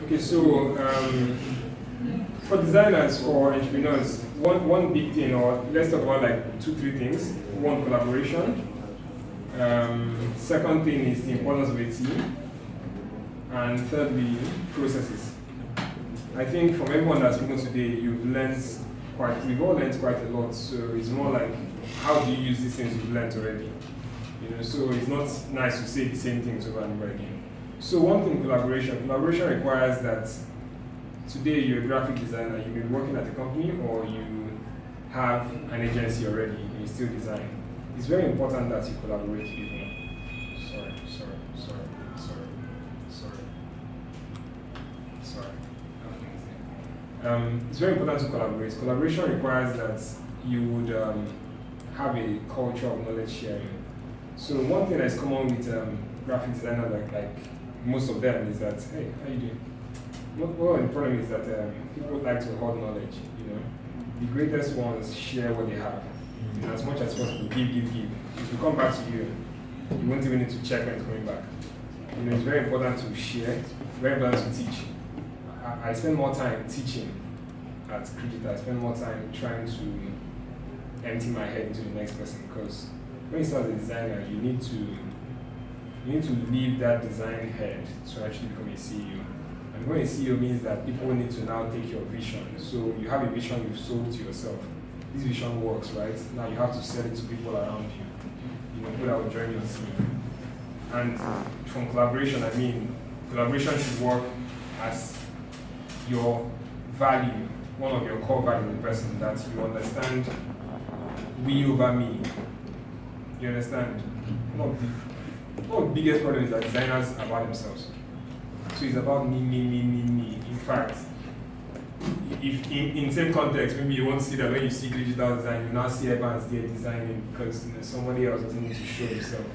Okay, so for designers, for entrepreneurs, one big thing, or let's talk about like 2-3 things. One, collaboration. Second thing is the importance of a team. And thirdly, processes. I think from everyone that's spoken today, we've all learned quite a lot. So it's more like, how do you use these things you've learned already? So it's not nice to say the same things over and over again. So one thing, collaboration. Collaboration requires that today you're a graphic designer, you may be working at a company, or you have an agency already and you still design. It's very important that you collaborate with people. It's very important to collaborate. Collaboration requires that you would have a culture of knowledge sharing. So one thing that's common with graphic designers, like most of them, is that, hey, how you doing? Well, the problem is that people like to hold knowledge. The greatest ones share what they have. As much as possible, give. If we come back to you, you won't even need to check when it's coming back. It's very important to share, very important to teach. I spend more time teaching at Cregital. I spend more time trying to empty my head into the next person, because when you start as a designer, you need to leave that design head to actually become a CEO. And when a CEO means that people need to now take your vision. So you have a vision you've sold to yourself. This vision works, right? Now you have to sell it to people around you. People that will join your team. And from collaboration, I mean, collaboration should work as your value, one of your core values in the person, that you understand we over me. You understand? One of the biggest problems is that designers are about themselves. So it's about me. In fact, if in same context, maybe you won't see that when you see digital design, you now see Evans there designing because somebody else doesn't need to show himself.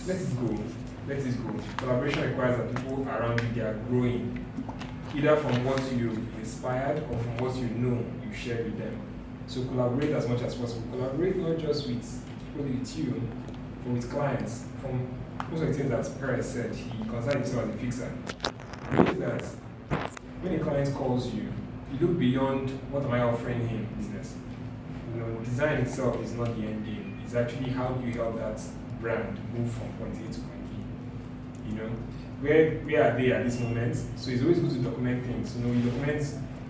Let it go. Collaboration requires that people around you, they are growing, either from what you've inspired or from what you share with them. So collaborate as much as possible. Collaborate not just with you, but with clients. From most of the things that Perez said, he considers himself as a fixer. Means that when a client calls you, you look beyond what am I offering him business. Design itself is not the end game. It's actually how do you help that brand move from point A to point B. Where are they at this moment? So it's always good to document things. You document,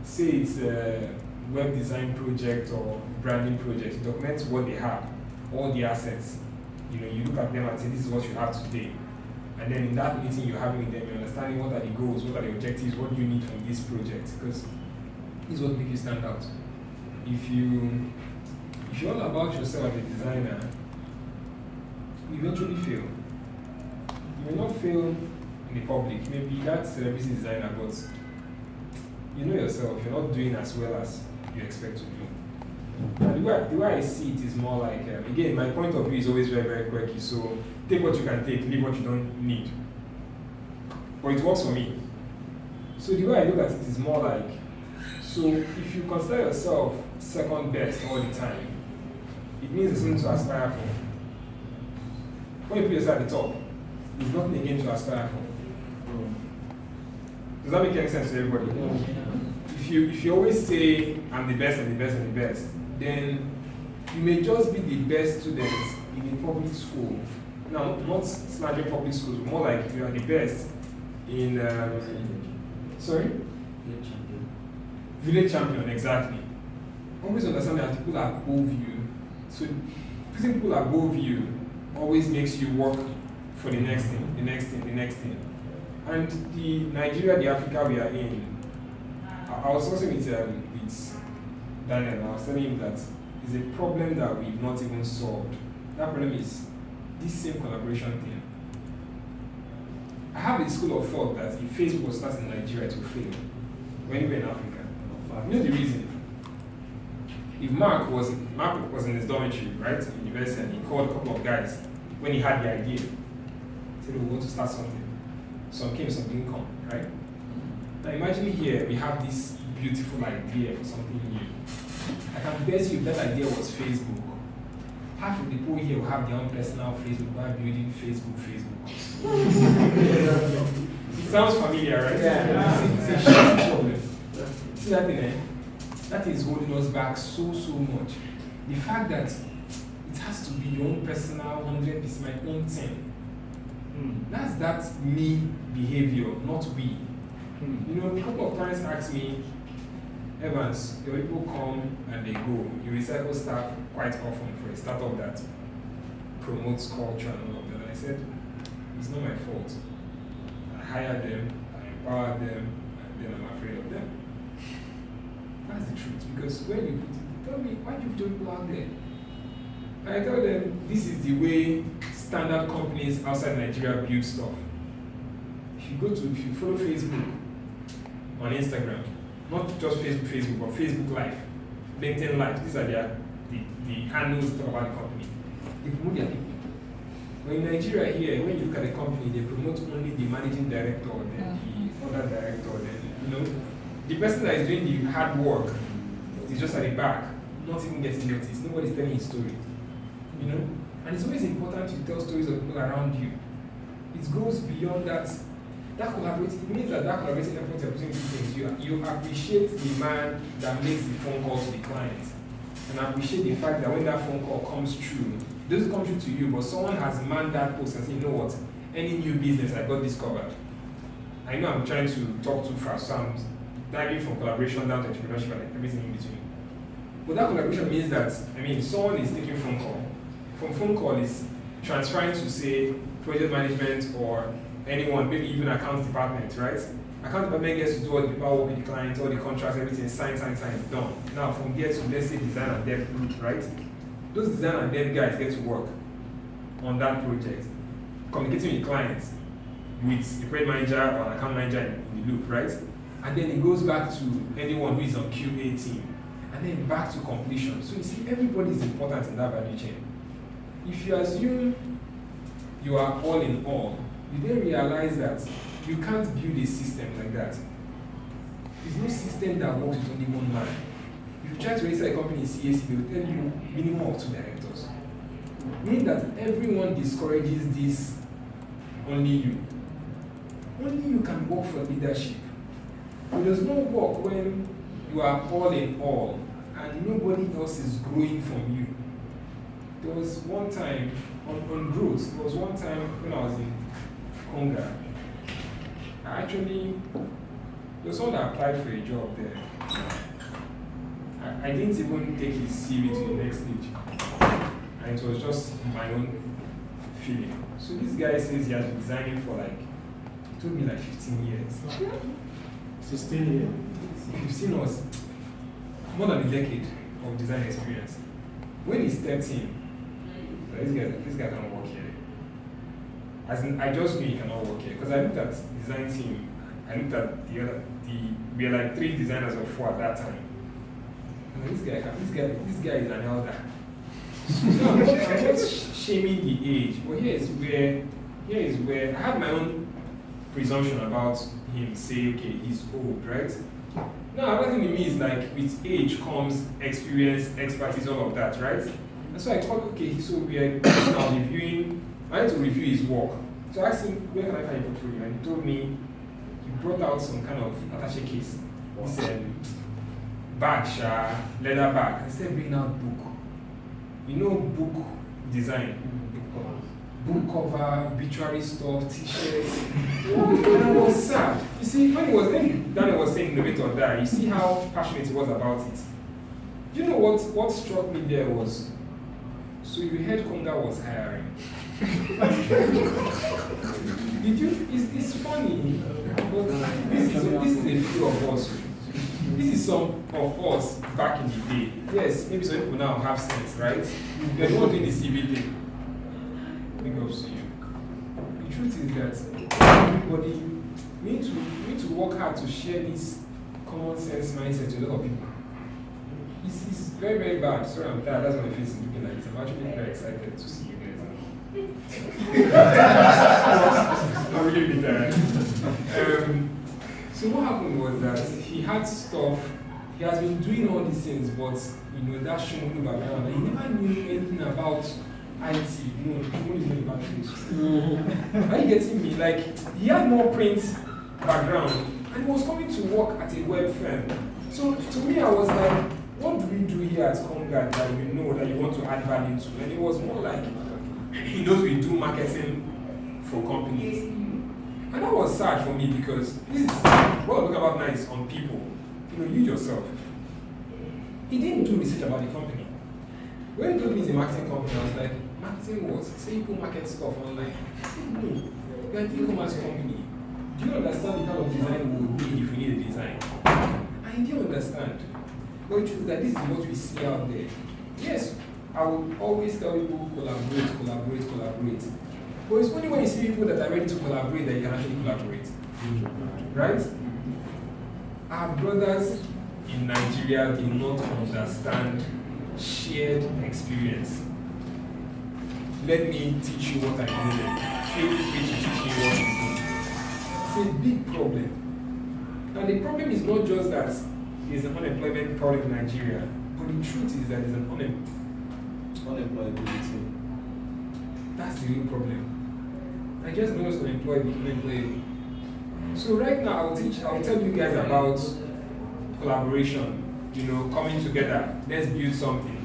say it's a web design project or branding project. You document what they have, all the assets. You look at them and say, this is what you have today. And then in that meeting you're having with them, you're understanding what are the goals, what are the objectives, what do you need from this project. Because this is what makes you stand out. If you're all about yourself as a designer, you eventually fail. You will not fail in the public. Maybe that's a celebrity designer, but you know yourself, you're not doing as well as you expect to do. And the way I see it is more like, again, my point of view is always very, very quirky. So take what you can take, leave what you don't need. But it works for me. So the way I look at it is more like, so if you consider yourself second best all the time, it means there's something to aspire for. When you put yourself at the top, there's nothing again to aspire for. Does that make any sense to everybody? If you always say, I'm the best and the best and the best, then you may just be the best student in a public school. Now, not slandering public schools, but more like you are the best in, Village champion, exactly. Always understand that people are above you. So, putting people above you always makes you work for the next thing, the next thing. And the Nigeria, the Africa we are in, I was also with Daniel, and I was telling him that it's a problem that we've not even solved. That problem is this same collaboration thing. I have a school of thought that if Facebook was started in Nigeria, it will fail. When we were in Africa. You know the reason? If Mark was in his dormitory, right, in university, and he called a couple of guys when he had the idea. He said, we want to start something. Some came, some didn't come, right? Now imagine here, we have this beautiful idea for something new. I can bet you if that idea was Facebook, half of the people here will have their own personal Facebook while building Facebook. If Sounds familiar, right? Yeah. It's a shared problem. See that thing, eh? That is holding us back so much. The fact that it has to be your own personal 100%, my own thing. That's me behavior, not we. You know, a couple of clients ask me, Evans, your people come and they go. You recycle staff quite often for a startup that promotes culture and all of that. And I said, it's not my fault. I hire them, I empower them, and then I'm afraid of them. That's the truth. Because when you put it, they tell me, why do you put people out there? And I tell them, this is the way standard companies outside Nigeria build stuff. If you follow Facebook on Instagram, not just Facebook, but Facebook Live, LinkedIn Live, these are the handles about the company. They promote their people. But in Nigeria here, when you look at the company, they promote only the managing director, then the other director, then the person that is doing the hard work is just at the back, not even getting noticed. Nobody's telling his story. And it's always important to tell stories of people around you. It goes beyond that. That collaborating, it means that collaborating effort you're putting two things. You appreciate the man that makes the phone call to the client. And appreciate the fact that when that phone call comes through, it doesn't come through to you, but someone has manned that post and said, you know what, any new business, I got this covered. I know I'm trying to talk too fast, so I'm diving from collaboration down to entrepreneurship and everything in between. But that collaboration means that, someone is taking phone call. From phone call is transferring to, say, project management or anyone, maybe even accounts department, right? Account department gets to do all the paperwork with the client, all the contracts, everything, sign, done. Now from there to, let's say, design and dev group, right? Those design and dev guys get to work on that project, communicating with clients, with the project manager or an account manager in the loop, right? And then it goes back to anyone who is on QA team, and then back to completion. So you see, everybody is important in that value chain. If you assume you are all in all, you then realize that you can't build a system like that. There's no system that works with only one man. If you try to register a company in CAC, they will tell you minimum of 2 directors. Meaning that everyone discourages this, only you. Only you can work for leadership. It does not work when you are all in all and nobody else is growing from you. There was one time, on growth, there was one time when I was in Konga. There was someone that applied for a job there. I didn't even take his CV to the next stage. And it was just my own feeling. So this guy says he has been designing for he told me 15 years. 16 years. 15 was more than a decade of design experience. When he stepped in, this guy cannot work here. As in, I just knew he cannot work here because I looked at the design team. I looked at we were 3 designers or 4 at that time. And this guy is an elder. So I'm not shaming the age, but here is where I had my own presumption about him. Say, okay, he's old, right? Now, another thing with me is with age comes experience, expertise, all of that, right? And so I thought, okay, so we are now reviewing. I had to review his work. So I asked him, where can I find your portfolio? And he told me he brought out some kind of attaché case. He said, bag, leather bag. Instead of bringing out book. Book design. Book cover, obituary stuff, t-shirts. And I was sad. You see, when Daniel was saying innovator there, you see how passionate he was about it. Do you know what struck me there was, so you heard Konga was hiring. It's funny, but this is a few of us. This is some of us back in the day. Yes, maybe some people now have sense, right? They're not doing the CV thing. Big ups to you. The truth is that everybody need to work hard to share this common sense mindset to a lot of people. It's very, very bad. Sorry, I'm tired. That's why my face is looking like this. I'm actually very excited to see you guys. I'm really tired. So what happened was that he had stuff. He has been doing all these things, but that Shomolu background, and he never knew anything about IT. Shomolu is not about this. Are you getting me? He had more prints background, and he was coming to work at a web firm. So to me, I was like, what do we do here at Konga that you know that you want to add value to? And it was more like, he knows we do marketing for companies. And that was sad for me because this is what we're talking about now is on people. You know, you yourself. He didn't do research about the company. When he told me it's a marketing company, I was like, marketing what? Say people market stuff online. No, you're an e-commerce company. Do you understand the kind of design we would need if we need a design? I didn't understand. But the truth is that this is what we see out there. Yes, I will always tell people collaborate. But it's only when you see people that are ready to collaborate that you can actually collaborate. Right? Our brothers in Nigeria do not understand shared experience. Let me teach you what I know. Feel free to teach me what you know. It's a big problem. And the problem is not just that there's an unemployment problem in Nigeria, but the truth is that there's an unemployability. That's the real problem. Nigerians are not just unemployable. So right now, I'll tell you guys about collaboration, you know, coming together, let's build something.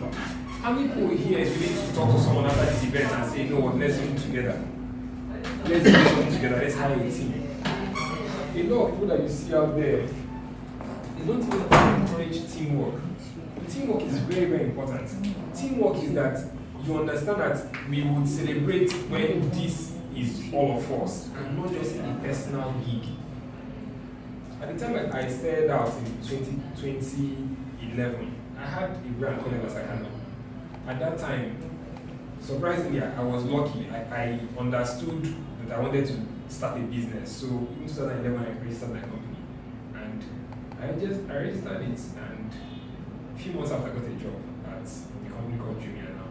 How many people here is willing to talk to someone after this event and say, you know what, let's do it together. Let's do something together, let's hire a team. A lot of people that you see out there, they don't even encourage teamwork. Teamwork is very, very important. Teamwork is that you understand that we would celebrate when this is all of us and not just a personal gig. At the time I started out in 2011, I had a brand called Akanno. At that time, surprisingly, I was lucky. I understood that I wanted to start a business. So in 2011, I registered my company. And I registered it, and a few months after I got a job at a company called Jumia now.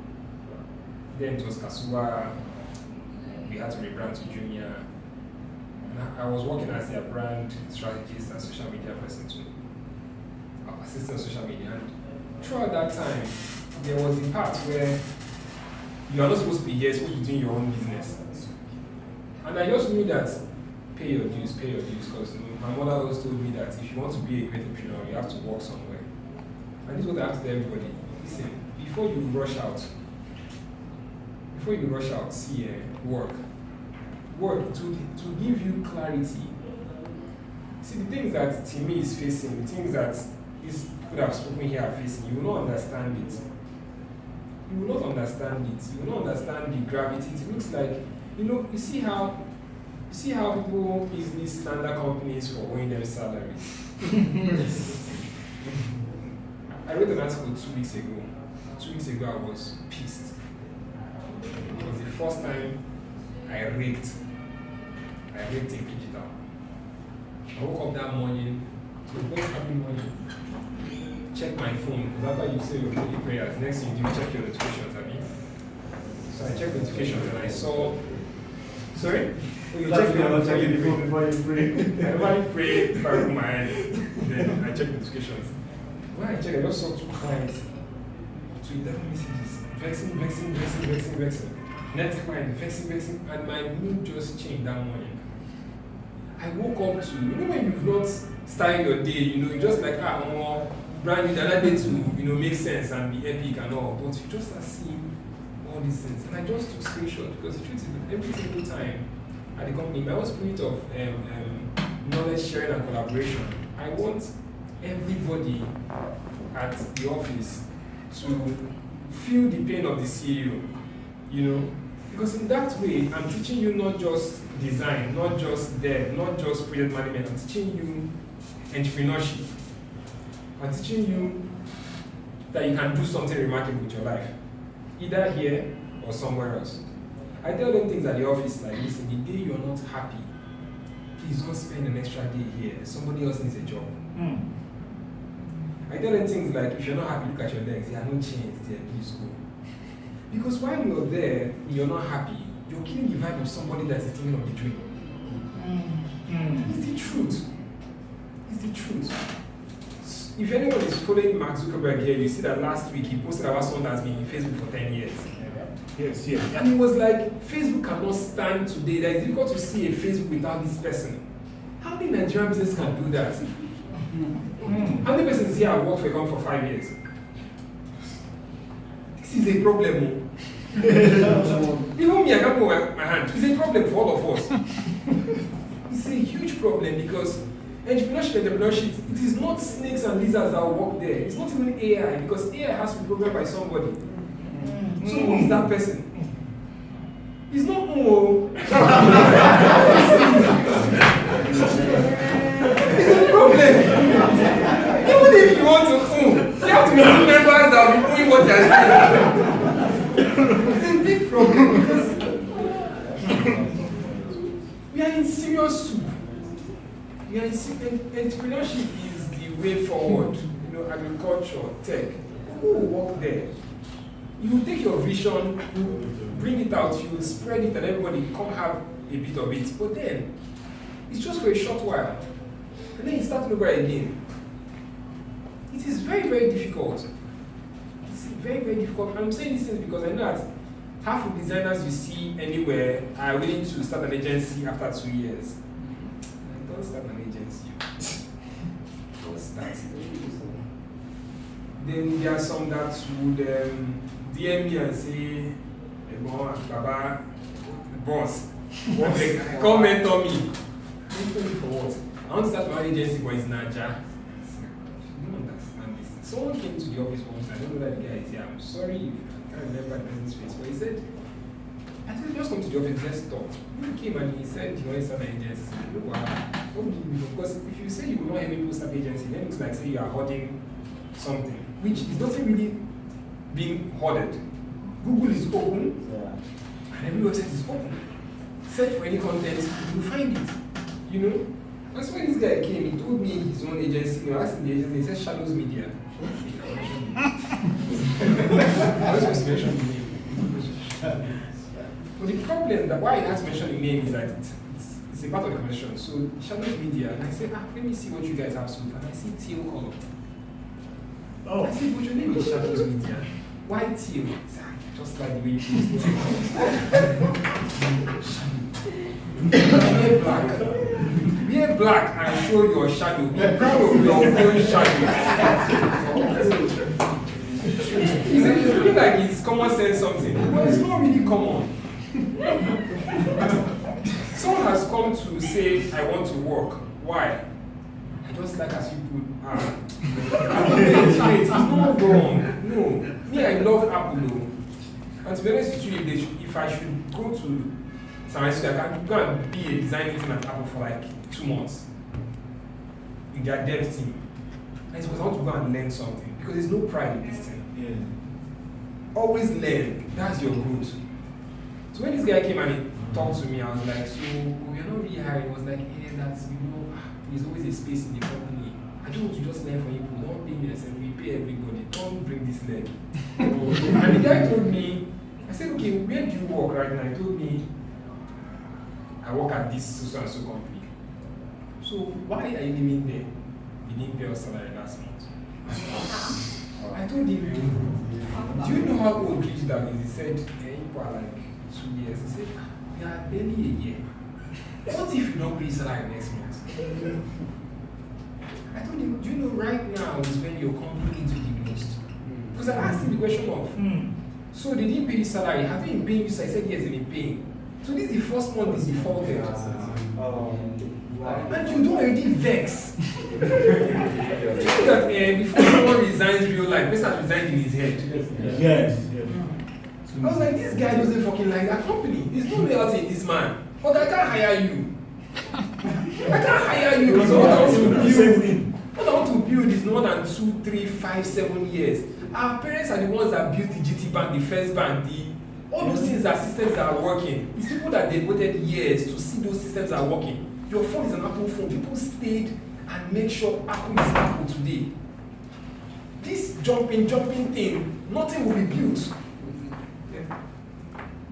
Then it was Kasua. We had to rebrand to Jumia. And I was working as their brand strategist and social media person too. Assistant social media. And throughout that time, there was a part where you are not supposed to be here, you're supposed to be doing your own business. And I just knew that pay your dues, because my mother always told me that if you want to be a great entrepreneur, you have to work somewhere. And this is what I have to tell everybody. Listen, before you rush out, see work to give you clarity. See, the things that Timmy is facing, the things that these people that have spoken here are facing, you will not understand it. You will not understand the gravity. It looks like, you see how people easily slander companies for owing them salaries. I wrote an article 2 weeks ago. 2 weeks ago, I was pissed. It was the first time I raked in Cregital. I woke up that morning, it was a very happy morning. Check my phone, because after you say your daily prayers, next thing you do, check your notifications, I mean. So I checked notifications and I saw. Sorry? You check your phone before you pray. I normally pray if I open my eyes, then I check notifications. When I checked, I just saw 2 clients to 11 messages. Vexing. Next client, vexing, and my mood just changed that morning. I woke up to, when you've not started your day, you just like, brand new, the other day to, make sense and be epic and all, but you just start seeing all these things. And I just took screenshot, because the truth is that every single time at the company, my own spirit of knowledge sharing and collaboration, I want everybody at the office to feel the pain of the CEO, because in that way, I'm teaching you not just design, not just dev, not just project management, I'm teaching you entrepreneurship. I'm teaching you that you can do something remarkable with your life, either here or somewhere else. I tell them things at the office like, listen, the day you're not happy, please don't spend an extra day here. Somebody else needs a job. I tell them things like, if you're not happy, look at your legs. They are no chains there, please go. Because while you're there, you're not happy, you're killing the vibe of somebody that is thinking of the dream. It's the truth. If anyone is following Mark Zuckerberg here, you see that last week he posted about someone that's been in Facebook for 10 years. Yes. And it was like, Facebook cannot stand today. It's difficult to see a Facebook without this person. How many Nigerian businesses can do that? How many persons here have worked for a company for 5 years? This is a problem. Even me, I can't put my hand. It's a problem for all of us. It's a huge problem because entrepreneurship, it is not snakes and lizards that will work there. It's not even AI because AI has to be programmed by somebody. So who is that person? It's not more. It's a problem. Even if you want to fool, you have to be two members that will be doing what they are saying. It's a big problem because we are in serious soup. Entrepreneurship is the way forward. Agriculture, tech. Who will work there? You take your vision, you bring it out, you spread it, and everybody come have a bit of it. But then, it's just for a short while. And then you start over again. It is very, very difficult. It's very, very difficult. And I'm saying this thing because I know that half of designers you see anywhere are willing to start an agency after 2 years. Don't start an agency. Don't start. Then there are some that would DM me and say, Baba, boss, come mentor me. Mentor me for what? I want to start my agency, but it's Naja. I don't understand this. Someone came to the office once, I don't know that the guy is here. I'm sorry, I can't remember the person's face, but he said, I said, just come to the office, let's talk. He came and he said, you want to start an agency? I said, wow, what do you mean? Because if you say you will not help people start agency, then it looks like say you are hoarding something, which is not really being hoarded. Google is open, and every website is open. Search for any content, you will find it. That's when this guy came, he told me his own agency, I asked him the agency, he said Shadows Media. I was supposed to mention the name. But the problem that why I had to mention the name is that it's a part of the conversation. So Shadows Media, and I said, let me see what you guys have so far. And I see teal color. I said, but your name is Shadows Media. Why teal? Just like the way you use teal. Wear black. Wear black and show your shadow. Be proud of your own shadow. He said, it's looking like it's common sense something. But it's not really common. Someone has come to say, I want to work. Why? I just like as people are. It's not wrong. No. Me, I love Apple. And to be honest with you, if I should go to San Francisco, I can go and be a designing team at Apple for like 2 months. In their dev team. And it's because I want to go and learn something. Because there's no pride in this thing. Yeah. Always learn. That's your growth. So when this guy came and he talked to me, I was like, so we're not really hiring. He was like, hey, that's, there's always a space in the company. I don't want to just learn from people. Don't pay me. I said, we pay everybody. Don't bring this leg. And the guy told me, I said, okay, where do you work right now? He told me, I work at this so and so company. So why are you living there? You didn't pay us salary last month. I told him, do you know how old Cregital is? He said, people are like 2 years. He said, we are barely a year. What if you don't pay salary next month? I told him, do you know right now is when your company needs you the most? Because I asked him the question of, so they didn't pay you salary, have they been paying you? So I said, yes, they've been paying. So this is the first month is defaulted. And you don't already vex. You know that before someone resigns real life, person has resigned in his head. Yes. I was like, this guy doesn't fucking like that company. There's no loyalty in this man. But I can't hire you. I can't hire you because what I want to build is more than 2, 3, 5, 7 years. Our parents are the ones that built the GT bank, the first bank, all those things are systems that are working. It's people that they waited years to see those systems are working. Your phone is an Apple phone. People stayed and make sure Apple is Apple today. This jumping thing, nothing will be built.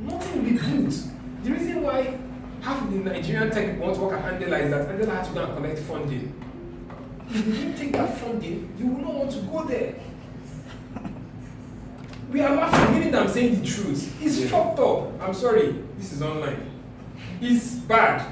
Nothing will be built. The reason why half of the Nigerian tech people want to work at Andela is that Andela has to go and collect funding. If you didn't take that funding, you will not want to go there. We are laughing, meaning that I'm saying the truth. It's fucked up. I'm sorry, this is online. It's bad.